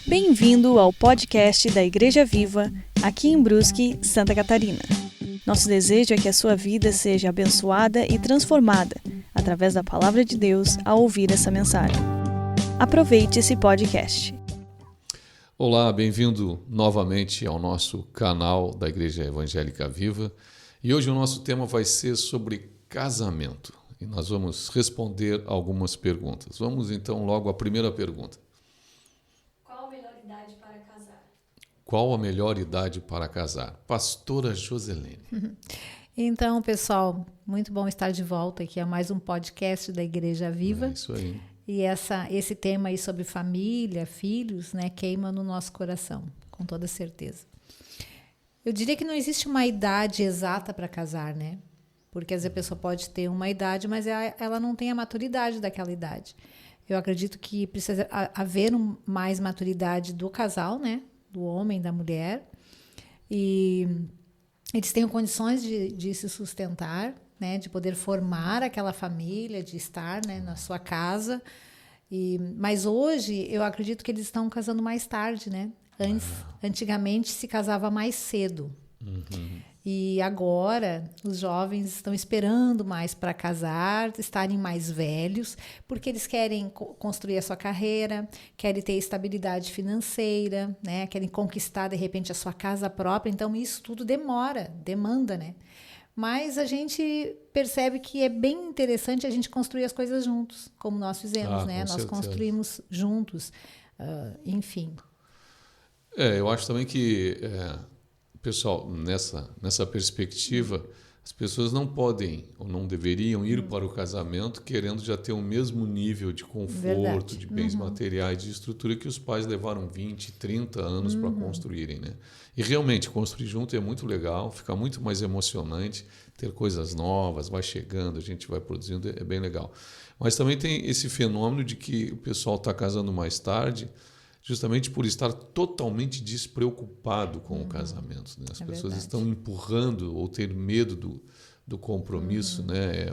Bem-vindo ao podcast da Igreja Viva, aqui em Brusque, Santa Catarina. Nosso desejo é que a sua vida seja abençoada e transformada através da Palavra de Deus ao ouvir essa mensagem. Aproveite esse podcast. Olá, bem-vindo novamente ao nosso canal da Igreja Evangélica Viva. E hoje o nosso tema vai ser sobre casamento. E nós vamos responder algumas perguntas. Vamos então logo à primeira pergunta. Qual a melhor idade para casar? Qual a melhor idade para casar? Pastora Joselene. Então, pessoal, muito bom estar de volta aqui a mais um podcast da Igreja Viva. É isso aí. E esse tema aí sobre família, filhos, né, queima no nosso coração, com toda certeza. Eu diria que não existe uma idade exata para casar, né? Porque às vezes a pessoa pode ter uma idade, mas ela não tem a maturidade daquela idade. Eu acredito que precisa haver mais maturidade do casal, né? Do homem, da mulher. E eles tenham condições de se sustentar, né? De poder formar aquela família, de estar, né, na sua casa. Mas hoje eu acredito que eles estão casando mais tarde, né? Antigamente se casava mais cedo. Uhum. E agora os jovens estão esperando mais para casar, estarem mais velhos, porque eles querem construir a sua carreira, querem ter estabilidade financeira, né? Querem conquistar de repente a sua casa própria. Então isso tudo demanda, né? Mas a gente percebe que é bem interessante a gente construir as coisas juntos, como nós fizemos, né? Nós construímos juntos, enfim. Eu acho também que, pessoal, nessa perspectiva, as pessoas não podem ou não deveriam ir para o casamento querendo já ter o mesmo nível de conforto, Verdade. de bens materiais, de estrutura que os pais levaram 20, 30 anos para construírem, né? E realmente, construir junto é muito legal, fica muito mais emocionante, ter coisas novas, vai chegando, a gente vai produzindo, é bem legal. Mas também tem esse fenômeno de que o pessoal está casando mais tarde, justamente por estar totalmente despreocupado com o casamento, né? As pessoas estão empurrando ou ter medo do compromisso, né?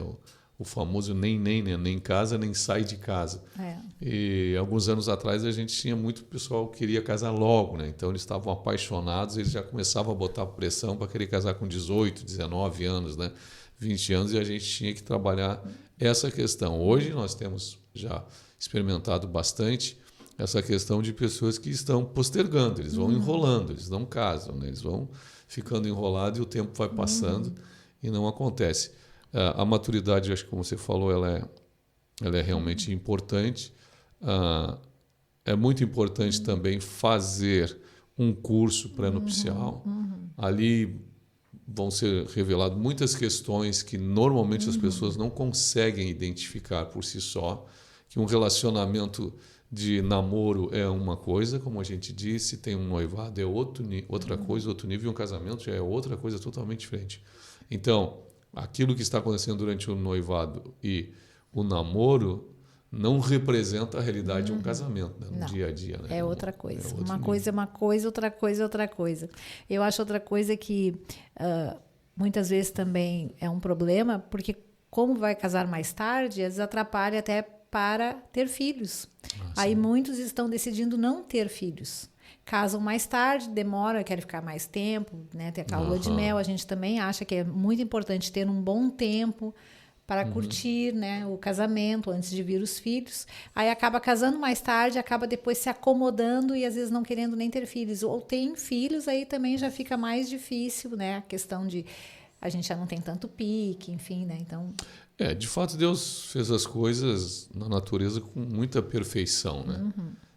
O famoso nem casa, nem sai de casa. E alguns anos atrás a gente tinha muito pessoal que queria casar logo, né? Então eles estavam apaixonados, eles já começavam a botar pressão para querer casar com 18, 19 anos, né? 20 anos, e a gente tinha que trabalhar essa questão. Hoje nós temos já experimentado bastante essa questão de pessoas que estão postergando, eles vão enrolando, eles não casam, né? Eles vão ficando enrolados e o tempo vai passando e não acontece. A maturidade, acho que como você falou, ela é realmente importante. É muito importante também fazer um curso pré-nupcial. Ali vão ser reveladas muitas questões que normalmente as pessoas não conseguem identificar por si só, que um relacionamento de namoro é uma coisa, como a gente disse, tem um noivado é outra coisa, outro nível, e um casamento já é outra coisa totalmente diferente. Então, aquilo que está acontecendo durante o noivado e o namoro não representa a realidade de um casamento, né, no dia a dia. Né? É outra coisa. É outro uma nível. coisa é uma coisa, outra coisa é outra coisa. Eu acho outra coisa que muitas vezes também é um problema, porque como vai casar mais tarde, às vezes atrapalha até para ter filhos. Aí muitos estão decidindo não ter filhos. Casam mais tarde, demora, querem ficar mais tempo, né? Ter aquela lua de mel. A gente também acha que é muito importante ter um bom tempo para curtir, né, o casamento antes de vir os filhos. Aí acaba casando mais tarde, acaba depois se acomodando e às vezes não querendo nem ter filhos. Ou tem filhos, aí também já fica mais difícil, né? A questão de a gente já não tem tanto pique, enfim, né? Então... de fato, Deus fez as coisas na natureza com muita perfeição, né?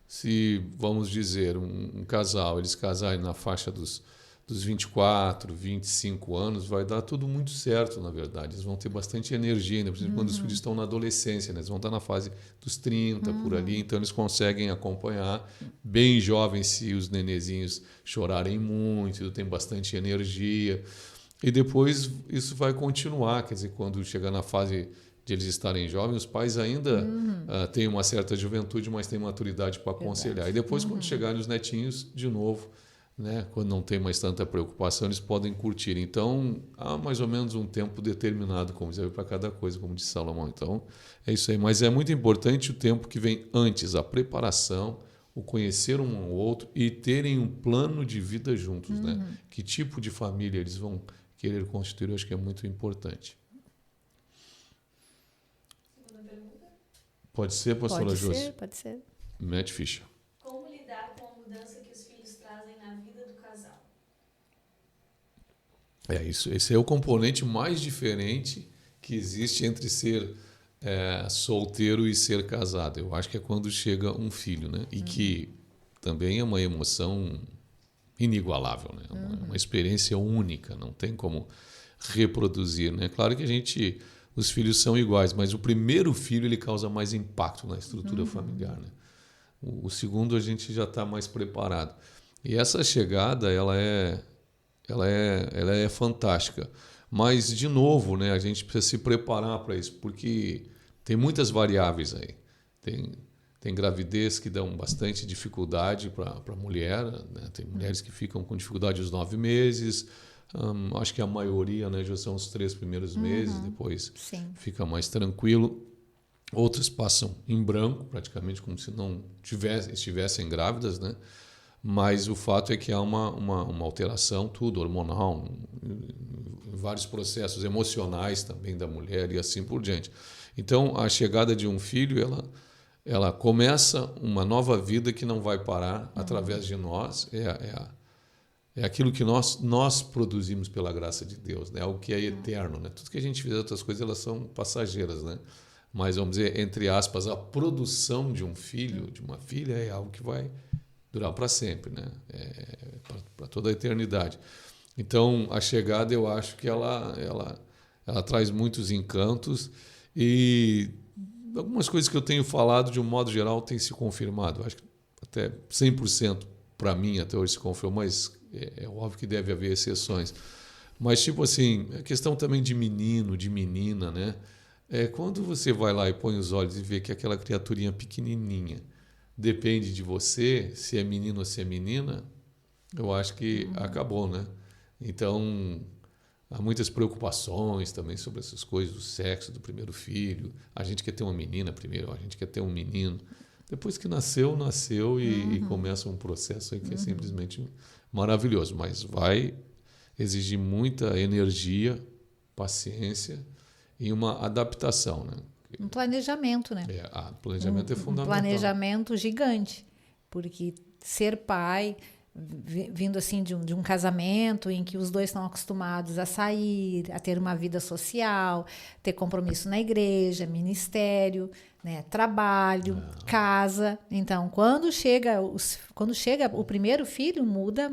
Se, vamos dizer, um casal, eles casarem na faixa dos 24, 25 anos, vai dar tudo muito certo, na verdade. Eles vão ter bastante energia, ainda, principalmente quando os filhos estão na adolescência, né? Eles vão estar na fase dos 30, por ali, então eles conseguem acompanhar bem jovens se os nenezinhos chorarem muito, tem bastante energia. E depois isso vai continuar, quer dizer, quando chegar na fase de eles estarem jovens, os pais ainda têm uma certa juventude, mas têm maturidade para aconselhar. E depois, quando chegarem os netinhos, de novo, né, quando não tem mais tanta preocupação, eles podem curtir. Então, há mais ou menos um tempo determinado, como dizer, para cada coisa, como disse Salomão. Então, é isso aí. Mas é muito importante o tempo que vem antes, a preparação, o conhecer um ao outro e terem um plano de vida juntos, né? Que tipo de família eles vão querer constituir, eu acho que é muito importante. Segunda pergunta? Pode ser, pastora Josi? Pode ser. Matt Fischer. Como lidar com a mudança que os filhos trazem na vida do casal? Isso. Esse é o componente mais diferente que existe entre ser solteiro e ser casado. Eu acho que é quando chega um filho, né? E que também é uma emoção inigualável, né? Uma experiência única, não tem como reproduzir, né? Claro que os filhos são iguais, mas o primeiro filho ele causa mais impacto na estrutura familiar, né? O segundo a gente já está mais preparado. E essa chegada ela é fantástica. Mas, de novo, né, a gente precisa se preparar para isso, porque tem muitas variáveis aí. Tem gravidez que dão bastante dificuldade para a mulher, né? Tem mulheres que ficam com dificuldade aos 9 meses. Acho que a maioria, né, já são os 3 primeiros meses, depois fica mais tranquilo. Outras passam em branco, praticamente como se não estivessem grávidas, né? Mas o fato é que há uma alteração, tudo hormonal, vários processos emocionais também da mulher e assim por diante. Então, a chegada de um filho, ela começa uma nova vida que não vai parar através de nós. É aquilo que nós produzimos pela graça de Deus, né? Algo que é eterno, né? Tudo que a gente fizer, outras coisas, elas são passageiras, né? Mas, vamos dizer, entre aspas, a produção de um filho, de uma filha, é algo que vai durar para sempre, né? Para toda a eternidade. Então, a chegada, eu acho que ela traz muitos encantos e algumas coisas que eu tenho falado, de um modo geral, têm se confirmado. Eu acho que até 100% para mim até hoje se confirmou, mas é óbvio que deve haver exceções. Mas, tipo assim, a questão também de menino, de menina, né? Quando você vai lá e põe os olhos e vê que aquela criaturinha pequenininha depende de você, se é menino ou se é menina, eu acho que acabou, né? Então, há muitas preocupações também sobre essas coisas, do sexo do primeiro filho. A gente quer ter uma menina primeiro, a gente quer ter um menino. Depois que nasceu e começa um processo aí que é simplesmente maravilhoso, mas vai exigir muita energia, paciência e uma adaptação, né? Um planejamento, né? Planejamento é fundamental. Um planejamento gigante, porque ser pai, vindo assim de um casamento em que os dois estão acostumados a sair, a ter uma vida social, ter compromisso na igreja, ministério, né, trabalho, casa. Então, quando chega o primeiro filho, muda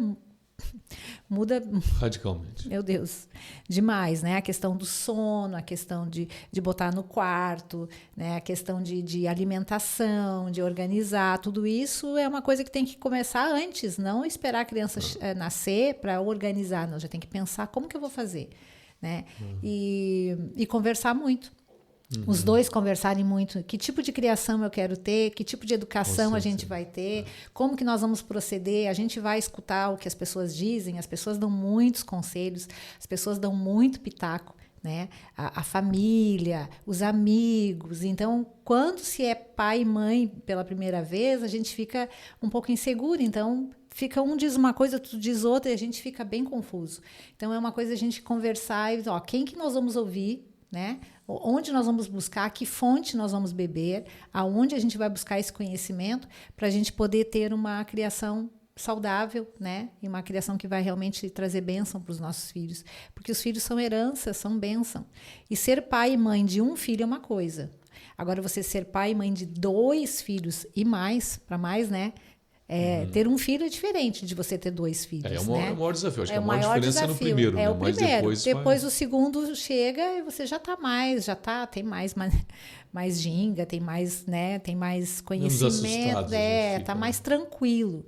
radicalmente. Meu Deus, demais, né? A questão do sono, a questão de botar no quarto, né? A questão de alimentação, de organizar, tudo isso é uma coisa que tem que começar antes, não esperar a criança nascer para organizar, não, já tem que pensar como que eu vou fazer, né? E conversar muito. Os dois conversarem muito, que tipo de criação eu quero ter, que tipo de educação a gente vai ter, como que nós vamos proceder, a gente vai escutar o que as pessoas dizem, as pessoas dão muitos conselhos, as pessoas dão muito pitaco, né? A família, os amigos. Então, quando se é pai e mãe pela primeira vez, a gente fica um pouco inseguro, então um diz uma coisa, outro diz outra e a gente fica bem confuso. Então, é uma coisa a gente conversar e quem que nós vamos ouvir, né? Onde nós vamos buscar, que fonte nós vamos beber, aonde a gente vai buscar esse conhecimento para a gente poder ter uma criação saudável, né? E uma criação que vai realmente trazer bênção para os nossos filhos. Porque os filhos são herança, são bênção. E ser pai e mãe de um filho é uma coisa. Agora, você ser pai e mãe de 2 filhos e mais, para mais, né? Ter um filho é diferente de você ter 2 filhos. É o maior desafio. Acho que o a maior diferença desafio. é no primeiro. É o Mas primeiro. Depois vai... o segundo chega e você já tem mais ginga, tem mais, né? Tem mais conhecimento, tá mais tranquilo.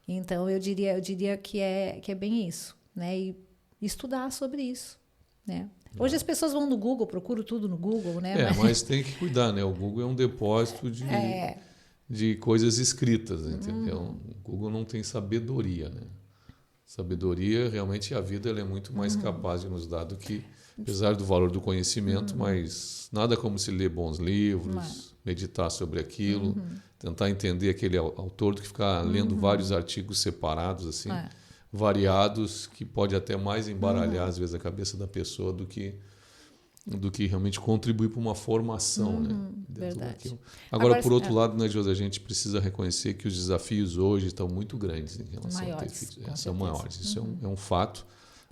Então eu diria que é bem isso, né? E estudar sobre isso, né? Hoje as pessoas vão no Google, procuram tudo no Google, né? Mas tem que cuidar, né? O Google é um depósito de coisas escritas, entendeu? O Google não tem sabedoria, né? Sabedoria, realmente, a vida ela é muito mais capaz de nos dar do que, apesar do valor do conhecimento, mas nada como se ler bons livros, meditar sobre aquilo, tentar entender aquele autor do que ficar lendo vários artigos separados, assim, variados, que pode até mais embaralhar, às vezes, a cabeça da pessoa do que realmente contribuir para uma formação, né? Dentro daquilo. Agora, por outro lado, né, Josi, a gente precisa reconhecer que os desafios hoje estão muito grandes em relação a ter filhos. São maiores, isso é um fato.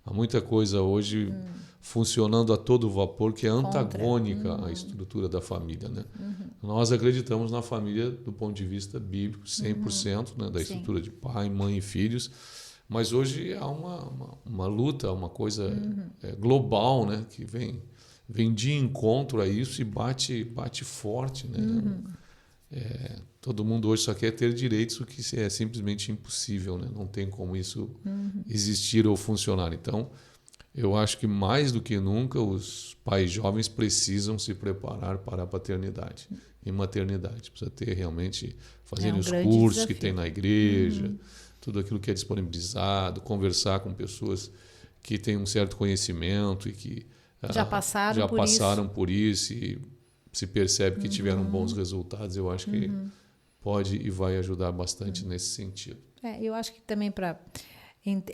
Há muita coisa hoje funcionando a todo vapor que é antagônica à estrutura da família, né? Nós acreditamos na família do ponto de vista bíblico, 100%, né, da estrutura de pai, mãe e filhos, mas hoje há uma luta, uma coisa global, né, que vem de encontro a isso e bate forte, né? Todo mundo hoje só quer ter direitos, o que é simplesmente impossível, né? Não tem como isso existir ou funcionar. Então, eu acho que mais do que nunca os pais jovens precisam se preparar para a paternidade e maternidade. Precisa ter realmente, fazerem os cursos desafio que tem na igreja, tudo aquilo que é disponibilizado, conversar com pessoas que têm um certo conhecimento e que já passaram por isso e se percebe que tiveram bons resultados. Eu acho que pode e vai ajudar bastante nesse sentido. Eu acho que também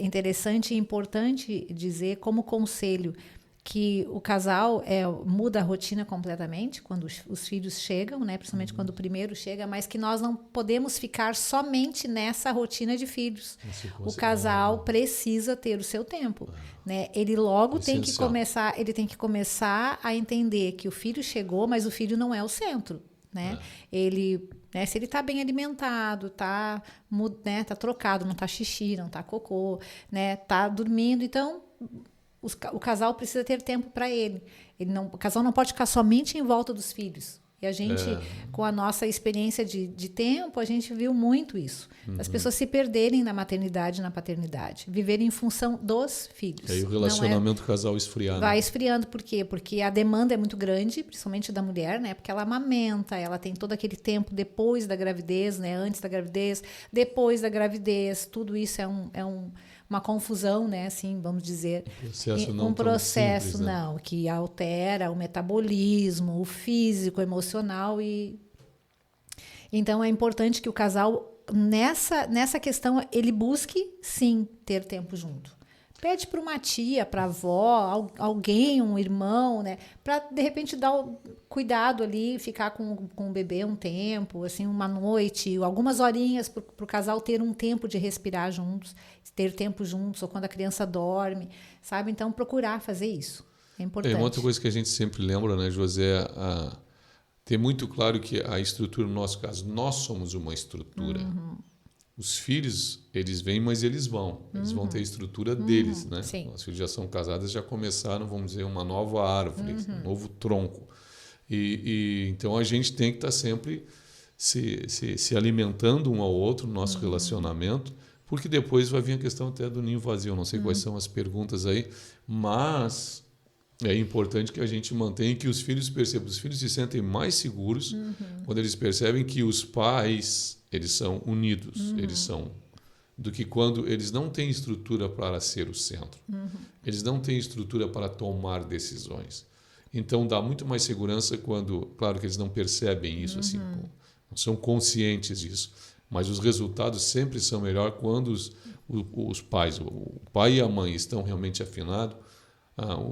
interessante e importante dizer como conselho que o casal muda a rotina completamente quando os filhos chegam, né? Principalmente quando o primeiro chega, mas que nós não podemos ficar somente nessa rotina de filhos. O casal precisa ter o seu tempo, né? Ele logo tem que começar a entender que o filho chegou, mas o filho não é o centro, né? Se ele está bem alimentado, está trocado, não está xixi, não está cocô, né? Está dormindo, então o casal precisa ter tempo para ele. O casal não pode ficar somente em volta dos filhos. E a gente, com a nossa experiência de tempo, a gente viu muito isso. As pessoas se perderem na maternidade e na paternidade. Viverem em função dos filhos. E aí o relacionamento do casal esfriar. Vai esfriando. Por quê? Porque a demanda é muito grande, principalmente da mulher, né? Porque ela amamenta, ela tem todo aquele tempo depois da gravidez, né? Antes da gravidez, depois da gravidez. Tudo isso é uma confusão, né? Assim, vamos dizer. Um processo simples, né? Que altera o metabolismo, o físico, o emocional. Então, é importante que o casal, nessa questão, ele busque, sim, ter tempo junto. Pede para uma tia, para a avó, alguém, um irmão, né? Para, de repente, dar o cuidado ali, ficar com o bebê um tempo, assim, uma noite, algumas horinhas para o casal ter um tempo de respirar juntos, ter tempo juntos, ou quando a criança dorme, sabe? Então, procurar fazer isso. É importante. Uma outra coisa que a gente sempre lembra, né, José, ter muito claro que a estrutura, no nosso caso, nós somos uma estrutura. Os filhos, eles vêm, mas eles vão. Eles vão ter a estrutura deles, né? Sim. Os filhos já são casados, já começaram, vamos dizer, uma nova árvore, um novo tronco. Então, a gente tem que estar sempre se alimentando um ao outro no nosso relacionamento, porque depois vai vir a questão até do ninho vazio. Eu não sei quais são as perguntas aí, mas é importante que a gente mantenha que os filhos percebam. Os filhos se sentem mais seguros quando eles percebem que os pais, eles são unidos, do que quando eles não têm estrutura para ser o centro. Eles não têm estrutura para tomar decisões. Então, dá muito mais segurança quando, claro que eles não percebem isso, assim, não são conscientes disso, mas os resultados sempre são melhores quando os pais, o pai e a mãe estão realmente afinados.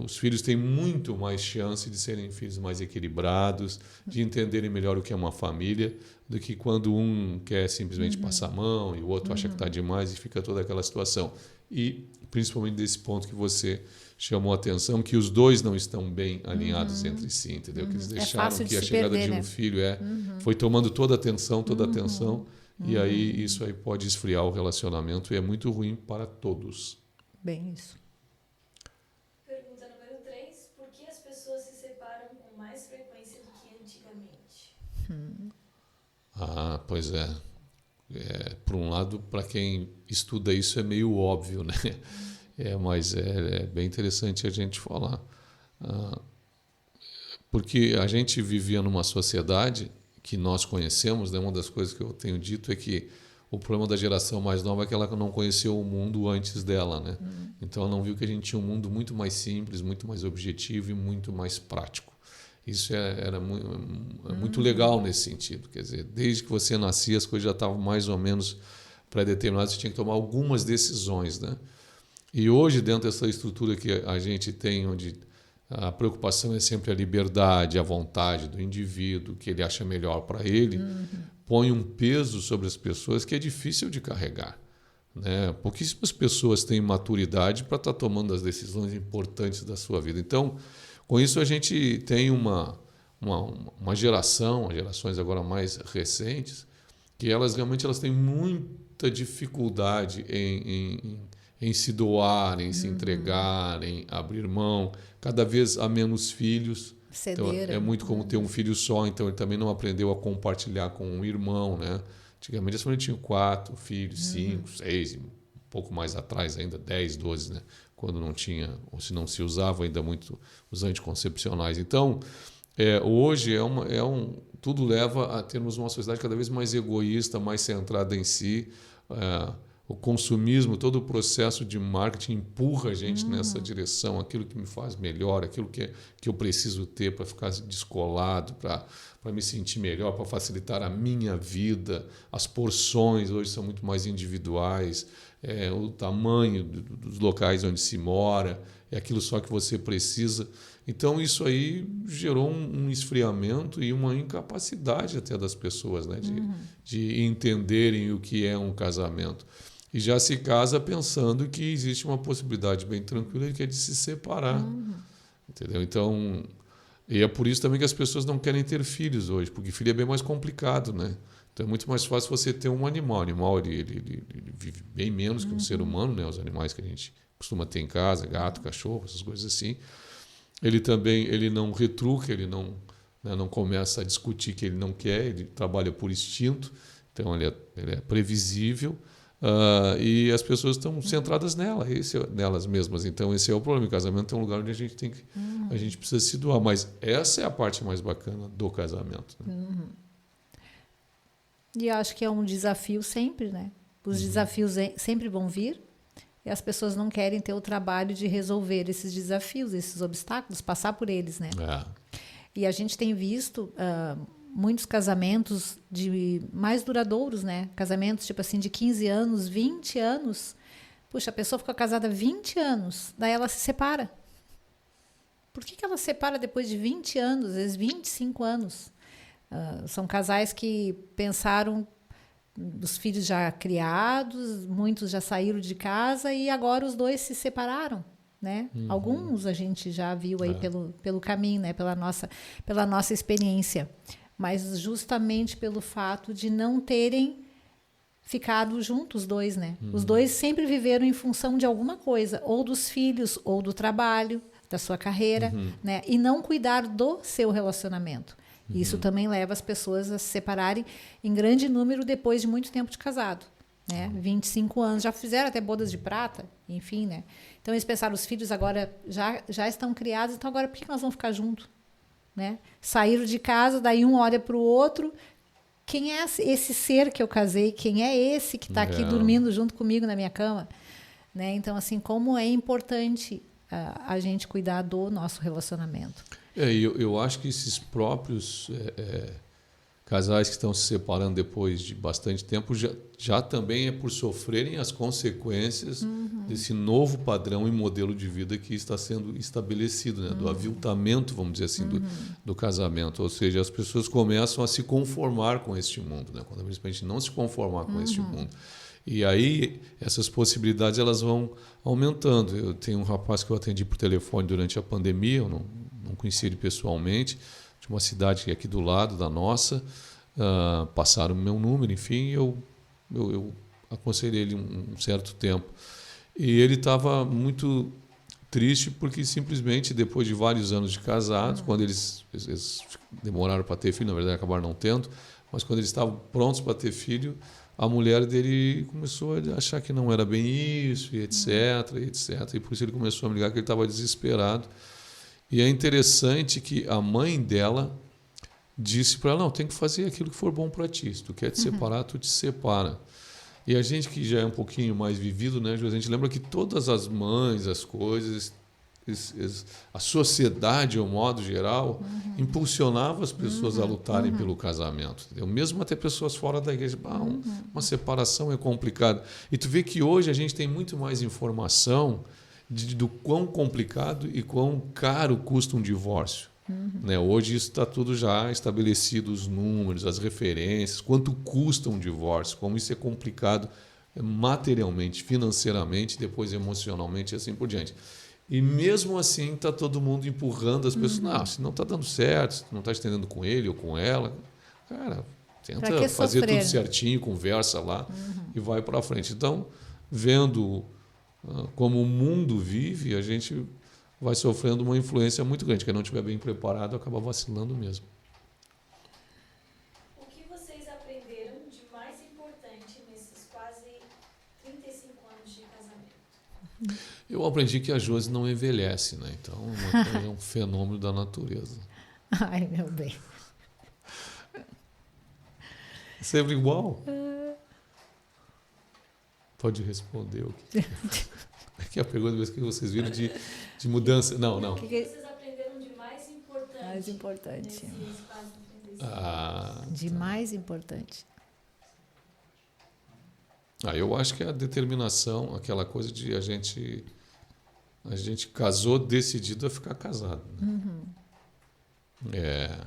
Os filhos têm muito mais chance de serem filhos mais equilibrados, de entenderem melhor o que é uma família, do que quando um quer simplesmente passar a mão e o outro acha que está demais e fica toda aquela situação. E, principalmente desse ponto que você chamou a atenção, que os dois não estão bem alinhados entre si, entendeu? Que eles deixaram que a chegada de um filho foi tomando toda a atenção, e aí isso aí pode esfriar o relacionamento e é muito ruim para todos. Bem isso. Pois é. Por um lado, para quem estuda isso é meio óbvio, né? Mas é bem interessante a gente falar. Porque a gente vivia numa sociedade que nós conhecemos, né? Uma das coisas que eu tenho dito é que o problema da geração mais nova é que ela não conheceu o mundo antes dela, né? Então ela não viu que a gente tinha um mundo muito mais simples, muito mais objetivo e muito mais prático. Isso era muito legal nesse sentido. Quer dizer, desde que você nascia, as coisas já estavam mais ou menos pré-determinadas, você tinha que tomar algumas decisões, né? E hoje, dentro dessa estrutura que a gente tem, onde a preocupação é sempre a liberdade, a vontade do indivíduo, que ele acha melhor para ele, põe um peso sobre as pessoas que é difícil de carregar, né? Pouquíssimas pessoas têm maturidade para estar tomando as decisões importantes da sua vida. Então, com isso, a gente tem uma geração, as gerações agora mais recentes, que elas realmente têm muita dificuldade em se doar, em se entregar, em abrir mão. Cada vez há menos filhos. Então, é muito como ter um filho só, então ele também não aprendeu a compartilhar com um irmão, né? Antigamente as famílias tinham 4 filhos, 5, 6, um pouco mais atrás ainda, 10, 12, né? Quando não tinha, ou se não se usava ainda muito os anticoncepcionais. Então, hoje tudo leva a termos uma sociedade cada vez mais egoísta, mais centrada em si. O consumismo, todo o processo de marketing empurra a gente nessa direção, aquilo que me faz melhor, aquilo que eu preciso ter para ficar descolado, para me sentir melhor, para facilitar a minha vida. As porções hoje são muito mais individuais, o tamanho dos locais onde se mora, é aquilo só que você precisa. Então, isso aí gerou um esfriamento e uma incapacidade até das pessoas, né, de entenderem o que é um casamento. E já se casa pensando que existe uma possibilidade bem tranquila, que é de se separar. Entendeu? Então, e é por isso também que as pessoas não querem ter filhos hoje, porque filho é bem mais complicado, né? Então é muito mais fácil você ter um animal. O animal ele vive bem menos que um ser humano, né? Os animais que a gente costuma ter em casa, gato, cachorro, essas coisas assim. Ele não retruca, ele não começa a discutir que ele não quer, ele trabalha por instinto, então ele é previsível. E as pessoas estão centradas nelas mesmas. Então esse é o problema. O casamento é um lugar onde a gente precisa se doar, mas essa é a parte mais bacana do casamento, né? E acho que é um desafio sempre, né? Os desafios sempre vão vir e as pessoas não querem ter o trabalho de resolver esses desafios, esses obstáculos, passar por eles, né? E a gente tem visto muitos casamentos mais duradouros, né? Casamentos tipo assim de 15 anos, 20 anos. Puxa, a pessoa ficou casada 20 anos, daí ela se separa. Por que ela se separa depois de 20 anos, às vezes 25 anos? São casais que pensaram, os filhos já criados, muitos já saíram de casa e agora os dois se separaram, né? Alguns a gente já viu aí pelo caminho, né? Pela nossa experiência. Mas justamente pelo fato de não terem ficado juntos os dois, né? Os dois sempre viveram em função de alguma coisa, ou dos filhos, ou do trabalho, da sua carreira, né? E não cuidar do seu relacionamento. Isso também leva as pessoas a se separarem em grande número depois de muito tempo de casado, né? 25 anos, já fizeram até bodas de prata, enfim, né? Então eles pensaram, os filhos agora já estão criados, então agora por que nós vamos ficar juntos? Né? Saíram de casa, daí um olha para o outro. Quem é esse ser que eu casei? Quem é esse que está aqui dormindo junto comigo na minha cama? Né? Então, assim, como é importante a gente cuidar do nosso relacionamento. Eu acho que esses próprios casais que estão se separando depois de bastante tempo já também é por sofrerem as consequências desse novo padrão e modelo de vida que está sendo estabelecido, né? Do aviltamento, vamos dizer assim, do casamento. Ou seja, as pessoas começam a se conformar com este mundo, né? Quando a gente não se conformar com este mundo. E aí essas possibilidades elas vão aumentando. Eu tenho um rapaz que eu atendi por telefone durante a pandemia, eu não conheci ele pessoalmente, de uma cidade que é aqui do lado da nossa, passaram o meu número, enfim, eu aconselhei ele um certo tempo. E ele estava muito triste porque simplesmente depois de vários anos de casados, quando eles demoraram para ter filho, na verdade acabaram não tendo, mas quando eles estavam prontos para ter filho, a mulher dele começou a achar que não era bem isso, e etc, e por isso ele começou a me ligar que ele estava desesperado. E é interessante que a mãe dela disse para ela, não, tem que fazer aquilo que for bom para ti. Se tu quer te separar, tu te separa. E a gente que já é um pouquinho mais vivido, né, a gente lembra que todas as mães, as coisas, a sociedade, ao modo geral, impulsionava as pessoas a lutarem pelo casamento. Entendeu? Mesmo até pessoas fora da igreja. Uma separação é complicado. E tu vê que hoje a gente tem muito mais informação do quão complicado e quão caro custa um divórcio. Né? Hoje isso está tudo já estabelecido, os números, as referências, quanto custa um divórcio, como isso é complicado materialmente, financeiramente, depois emocionalmente e assim por diante. E mesmo assim está todo mundo empurrando as pessoas. Não, se não está dando certo, se não está estendendo com ele ou com ela, cara, tenta fazer tudo certinho, conversa lá e vai para frente. Então, vendo como o mundo vive, a gente vai sofrendo uma influência muito grande. Quem não estiver bem preparado acaba vacilando mesmo. O que vocês aprenderam de mais importante nesses quase 35 anos de casamento? Eu aprendi que a Josi não envelhece, né? Então, uma coisa é um fenômeno da natureza. Ai, meu bem. Sempre igual? Pode responder o que é que a pergunta que vocês viram de mudança. Não. O que vocês aprenderam de mais importante? Mais importante. Nesses quase 35 anos? De mais importante. Eu acho que é a determinação, aquela coisa de a gente casou decidido a ficar casado. Né?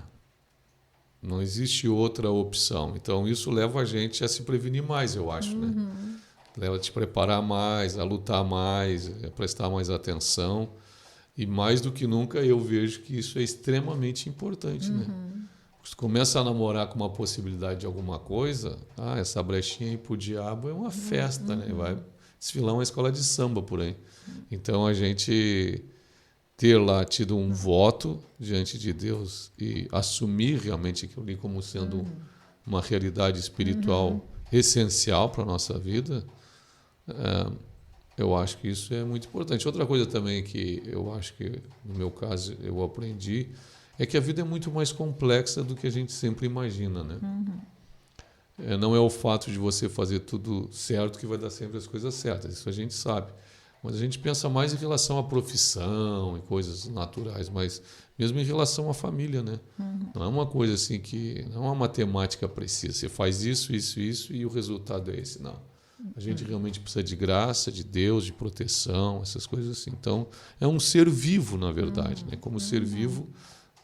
Não existe outra opção. Então, isso leva a gente a se prevenir mais, eu acho. Né? Leva a te preparar mais, a lutar mais, a prestar mais atenção. E mais do que nunca, eu vejo que isso é extremamente importante. Né? Você começa a namorar com uma possibilidade de alguma coisa, essa brechinha aí pro diabo é uma festa, né? Vai desfilar uma escola de samba por aí. Então, a gente ter lá tido um voto diante de Deus e assumir realmente aquilo ali como sendo uma realidade espiritual essencial para a nossa vida, eu acho que isso é muito importante. Outra coisa também que eu acho que, no meu caso, eu aprendi é que a vida é muito mais complexa do que a gente sempre imagina, né? Não é o fato de você fazer tudo certo que vai dar sempre as coisas certas, isso a gente sabe. Mas a gente pensa mais em relação à profissão e coisas naturais, mas mesmo em relação à família, né? Não é uma coisa assim que... Não é uma matemática precisa. Você faz isso e o resultado é esse. Não. A gente realmente precisa de graça, de Deus, de proteção, essas coisas assim. Então, é um ser vivo, na verdade. Né? Como ser vivo,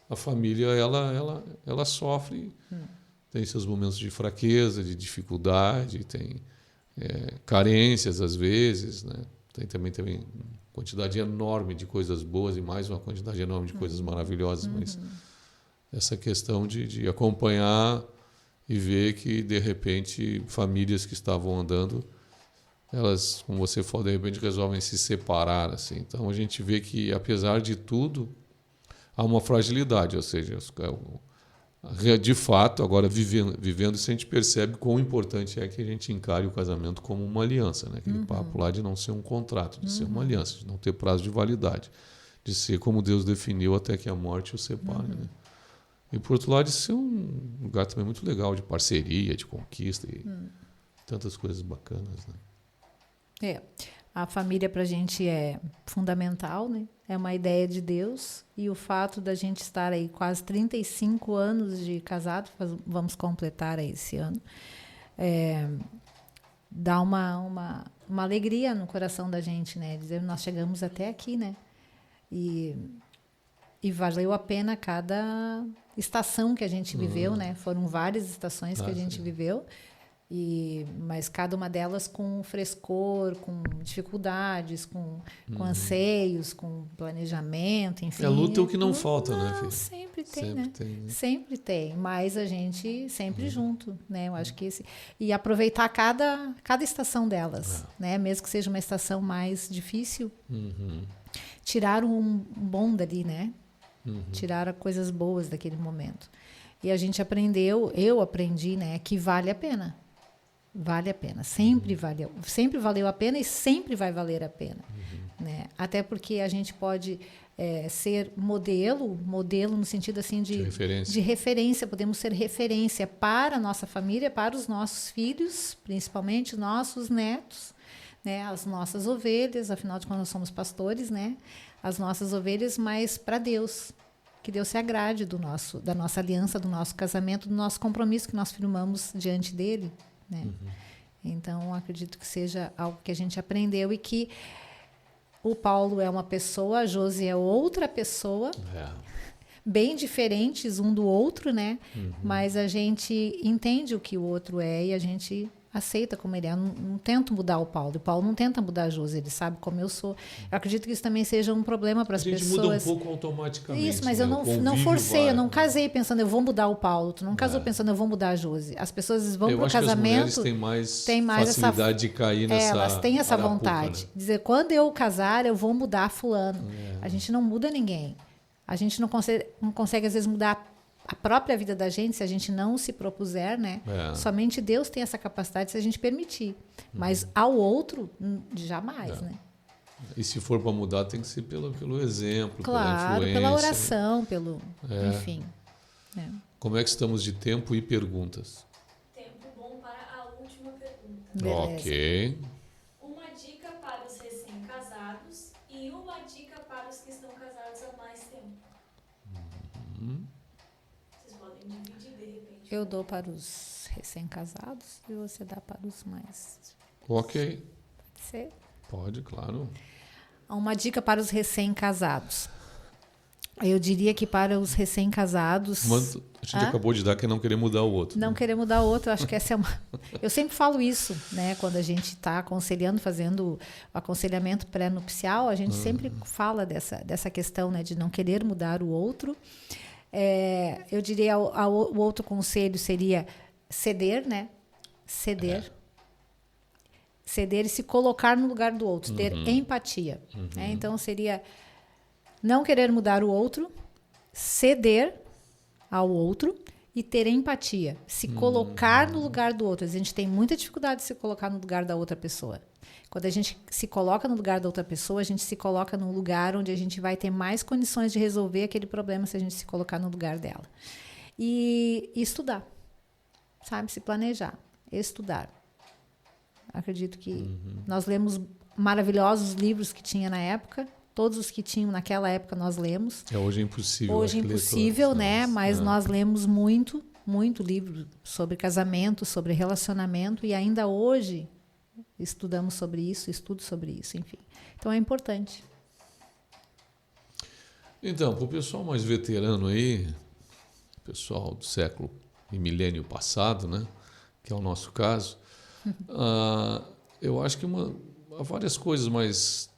a família, ela sofre, tem seus momentos de fraqueza, de dificuldade, tem carências às vezes, né? Tem uma quantidade enorme de coisas boas e mais uma quantidade enorme de coisas maravilhosas, mas essa questão de acompanhar e ver que, de repente, famílias que estavam andando, elas, como você falou, de repente resolvem se separar. Assim. Então, a gente vê que, apesar de tudo, há uma fragilidade, ou seja, de fato, agora vivendo isso, a gente percebe quão importante é que a gente encare o casamento como uma aliança, né? Aquele papo lá de não ser um contrato, de ser uma aliança, de não ter prazo de validade, de ser como Deus definiu até que a morte o separe. Né? E, por outro lado, de ser um lugar também muito legal de parceria, de conquista e tantas coisas bacanas. Né? A família para a gente é fundamental, né? É uma ideia de Deus, e o fato da gente estar aí quase 35 anos de casado, vamos completar aí esse ano, dá uma alegria no coração da gente, né? Dizer, nós chegamos até aqui, né? E valeu a pena cada estação que a gente viveu, né? Foram várias estações que a gente viveu. Mas cada uma delas com frescor, com dificuldades, com anseios, com planejamento, enfim. A luta é o que não falta, né, filho? Sempre tem, né? Sempre tem, mas a gente sempre junto, né? Eu acho que e aproveitar cada estação delas, né? Mesmo que seja uma estação mais difícil, tirar um bom dali, né? Tirar coisas boas daquele momento. E a gente eu aprendi, né, que vale a pena. Vale a pena, sempre valeu a pena e sempre vai valer a pena. Né? Até porque a gente pode ser modelo no sentido assim de referência, podemos ser referência para a nossa família, para os nossos filhos, principalmente nossos netos, né? As nossas ovelhas, afinal de contas nós somos pastores, né? as nossas ovelhas, mas para Deus. Que Deus se agrade da nossa aliança, do nosso casamento, do nosso compromisso que nós firmamos diante dele, né? Então, acredito que seja algo que a gente aprendeu e que o Paulo é uma pessoa, a Josi é outra pessoa, bem diferentes um do outro, né? Mas a gente entende o que o outro é e a gente aceita como ele é. Eu não tento mudar o Paulo não tenta mudar a Josi, ele sabe como eu sou. Eu acredito que isso também seja um problema para as pessoas. A gente muda um pouco automaticamente. Isso, mas eu não forcei, eu não casei pensando eu vou mudar o Paulo, tu não casou pensando eu vou mudar a Josi. As pessoas vão pro casamento, que as mulheres têm mais facilidade de cair nessa elas têm essa arapuca, vontade, né? dizer, quando eu casar eu vou mudar fulano. A gente não muda ninguém. A gente não consegue às vezes mudar a própria vida da gente se a gente não se propuser, né? Somente Deus tem essa capacidade se a gente permitir. Mas ao outro, jamais, né? E se for para mudar, tem que ser pelo exemplo, claro, pela influência. Pela oração, enfim. Como é que estamos de tempo e perguntas? Tempo bom para a última pergunta. Beleza. Ok. Uma dica para os recém-casados e uma dica para os que estão casados há mais tempo. Vocês podem dividir de repente. Eu dou para os recém-casados e você dá para os mais. Ok. Pode ser? Pode, claro. Uma dica para os recém-casados. Eu diria que para os recém-casados... A gente acabou de dar que é não querer mudar o outro. Não querer mudar o outro, acho que essa é uma... Eu sempre falo isso, né? Quando a gente está aconselhando, fazendo o aconselhamento pré-nupcial, a gente sempre fala dessa questão, né? De não querer mudar o outro. Eu diria, o outro conselho seria ceder, né? Ceder e se colocar no lugar do outro, ter empatia. Né? Então, seria não querer mudar o outro, ceder ao outro e ter empatia. Se colocar no lugar do outro. A gente tem muita dificuldade de se colocar no lugar da outra pessoa. Quando a gente se coloca no lugar da outra pessoa, a gente se coloca num lugar onde a gente vai ter mais condições de resolver aquele problema se a gente se colocar no lugar dela. E estudar, sabe? Se planejar, estudar. Acredito que nós lemos maravilhosos livros que tinha na época. Todos os que tinham naquela época nós lemos. Hoje é impossível. Hoje é impossível, né? Mas nós lemos muito livro sobre casamento, sobre relacionamento. E ainda hoje estudamos sobre isso, estudo sobre isso, enfim. Então é importante. Então, para o pessoal mais veterano aí, pessoal do século e milênio passado, né? Que é o nosso caso, eu acho que há várias coisas, mas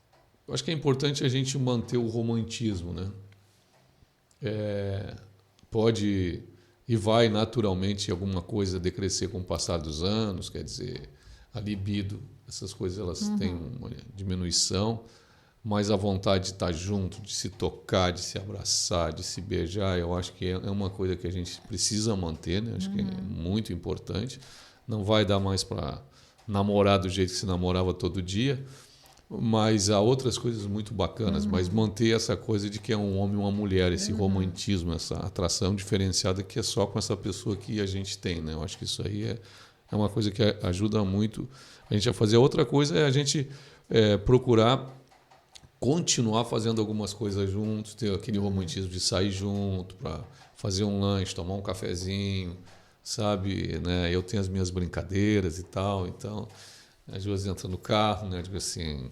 eu acho que é importante a gente manter o romantismo, né? Pode e vai naturalmente alguma coisa decrescer com o passar dos anos, quer dizer, a libido, essas coisas elas têm uma diminuição, mas a vontade de estar junto, de se tocar, de se abraçar, de se beijar, eu acho que é uma coisa que a gente precisa manter, né? Acho que é muito importante. Não vai dar mais para namorar do jeito que se namorava todo dia, mas há outras coisas muito bacanas, mas manter essa coisa de que é um homem e uma mulher, esse romantismo, essa atração diferenciada que é só com essa pessoa que a gente tem, né? Eu acho que isso aí é uma coisa que ajuda muito a gente a fazer. Outra coisa é a gente procurar continuar fazendo algumas coisas juntos, ter aquele romantismo de sair junto para fazer um lanche, tomar um cafezinho, sabe, né? Eu tenho as minhas brincadeiras e tal, então às vezes entra no carro, né? Digo assim,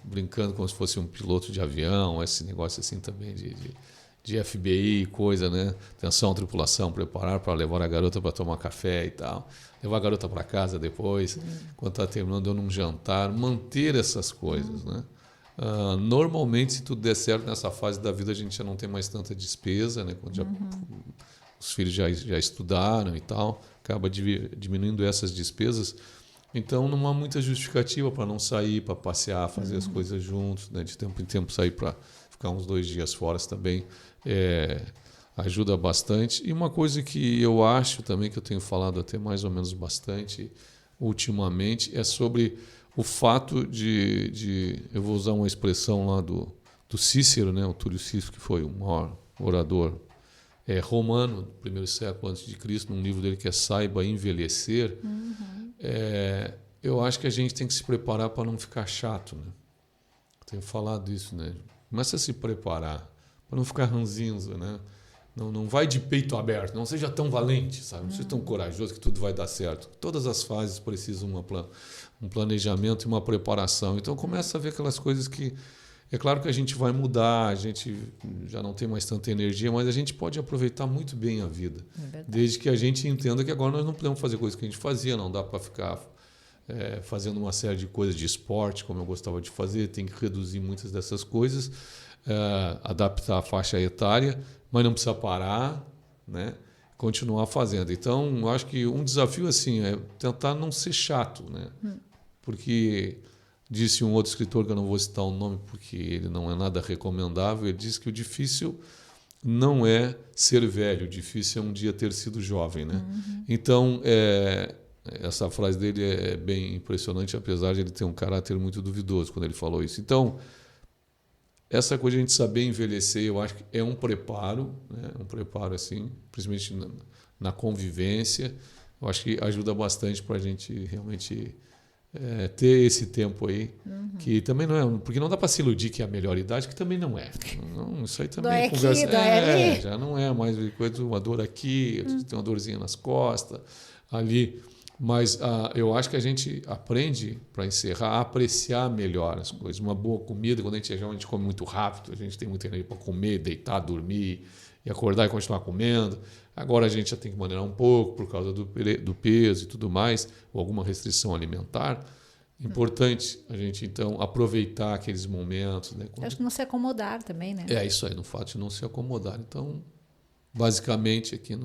brincando como se fosse um piloto de avião, esse negócio assim também de FBI, coisa, né? Atenção, tripulação, preparar para levar a garota para tomar café e tal, levar a garota para casa depois, quando está terminando, dando um jantar, manter essas coisas, né? Normalmente, se tudo der certo nessa fase da vida, a gente já não tem mais tanta despesa, né? Quando os filhos já estudaram e tal, acaba diminuindo essas despesas. Então, não há muita justificativa para não sair, para passear, fazer as coisas juntos, né? De tempo em tempo sair para ficar uns 2 dias fora também ajuda bastante. E uma coisa que eu acho também, que eu tenho falado até mais ou menos bastante ultimamente, é sobre o fato eu vou usar uma expressão lá do Cícero, né? O Túlio Cícero, que foi o maior orador romano do primeiro século antes de Cristo, num livro dele que é Saiba Envelhecer. Eu acho que a gente tem que se preparar para não ficar chato, né? Eu tenho falado isso, né? Começa a se preparar para não ficar ranzinza, né? Não vai de peito aberto, não seja tão valente, sabe? Não seja tão corajoso que tudo vai dar certo. Todas as fases precisam um planejamento e uma preparação. Então começa a ver aquelas coisas que... É claro que a gente vai mudar, a gente já não tem mais tanta energia, mas a gente pode aproveitar muito bem a vida. Desde que a gente entenda que agora nós não podemos fazer coisas que a gente fazia, não dá para ficar fazendo uma série de coisas de esporte, como eu gostava de fazer, tem que reduzir muitas dessas coisas, adaptar a faixa etária, mas não precisa parar, né? Continuar fazendo. Então, eu acho que um desafio assim é tentar não ser chato, né? Porque disse um outro escritor, que eu não vou citar o nome porque ele não é nada recomendável, ele disse que o difícil não é ser velho, o difícil é um dia ter sido jovem, né? Então, essa frase dele é bem impressionante, apesar de ele ter um caráter muito duvidoso quando ele falou isso. Então, essa coisa de a gente saber envelhecer, eu acho que é um preparo, né? Um preparo assim, principalmente na convivência. Eu acho que ajuda bastante para a gente realmente ter esse tempo aí, que também não é, porque não dá para se iludir que é a melhor idade, que também não é. Não, isso aí também dói é conversa. Aqui, dói ali. Já não é mais coisa, uma dor aqui, tem uma dorzinha nas costas, ali. Mas eu acho que a gente aprende, para encerrar, a apreciar melhor as coisas. Uma boa comida, quando a gente come muito rápido, a gente tem muita energia para comer, deitar, dormir, e acordar e continuar comendo. Agora a gente já tem que maneirar um pouco por causa do peso e tudo mais, ou alguma restrição alimentar. Importante a gente, então, aproveitar aqueles momentos. Né? Eu acho que não se acomodar também, né? É isso aí, no fato de não se acomodar. Então, basicamente, aqui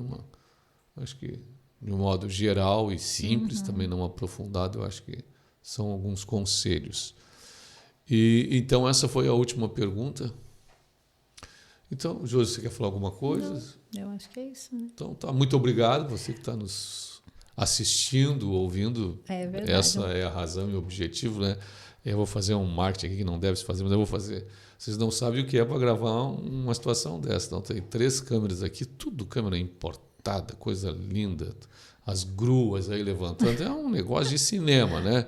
acho que de um modo geral e simples, também não aprofundado, eu acho que são alguns conselhos. Então, essa foi a última pergunta. Então, Josi, você quer falar alguma coisa? Não, eu acho que é isso. Né? Então, muito obrigado, você que está nos assistindo, ouvindo. É verdade. Essa é a razão e o objetivo, né? Eu vou fazer um marketing aqui que não deve se fazer, mas eu vou fazer. Vocês não sabem o que é para gravar uma situação dessa. Então, tem 3 câmeras aqui, tudo câmera importada, coisa linda. As gruas aí levantando, é um negócio de cinema, né?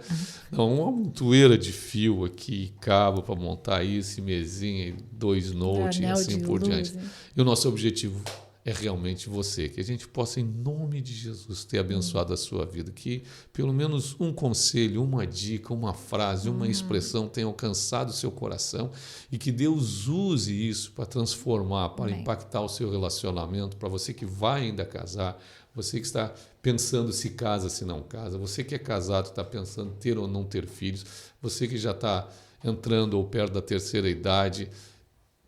Não, uma montoeira de fio aqui, cabo para montar isso, mesinha, 2 notes e assim por diante. E o nosso objetivo é realmente você, que a gente possa, em nome de Jesus, ter abençoado a sua vida, que pelo menos um conselho, uma dica, uma frase, uma expressão tenha alcançado o seu coração e que Deus use isso para transformar, para impactar o seu relacionamento, para você que vai ainda casar, você que está pensando se casa, se não casa, você que é casado, está pensando ter ou não ter filhos, você que já está entrando ou perto da terceira idade,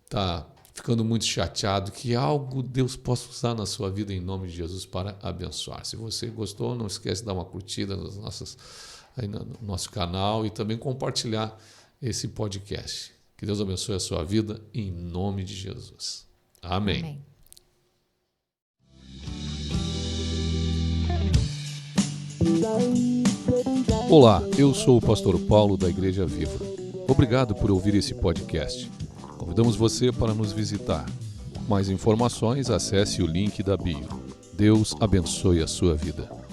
está ficando muito chateado, que algo Deus possa usar na sua vida em nome de Jesus para abençoar. Se você gostou, não esquece de dar uma curtida aí no nosso canal e também compartilhar esse podcast. Que Deus abençoe a sua vida em nome de Jesus. Amém. Amém. Olá, eu sou o pastor Paulo da Igreja Viva. Obrigado por ouvir esse podcast. Convidamos você para nos visitar. Mais informações, acesse o link da bio. Deus abençoe a sua vida.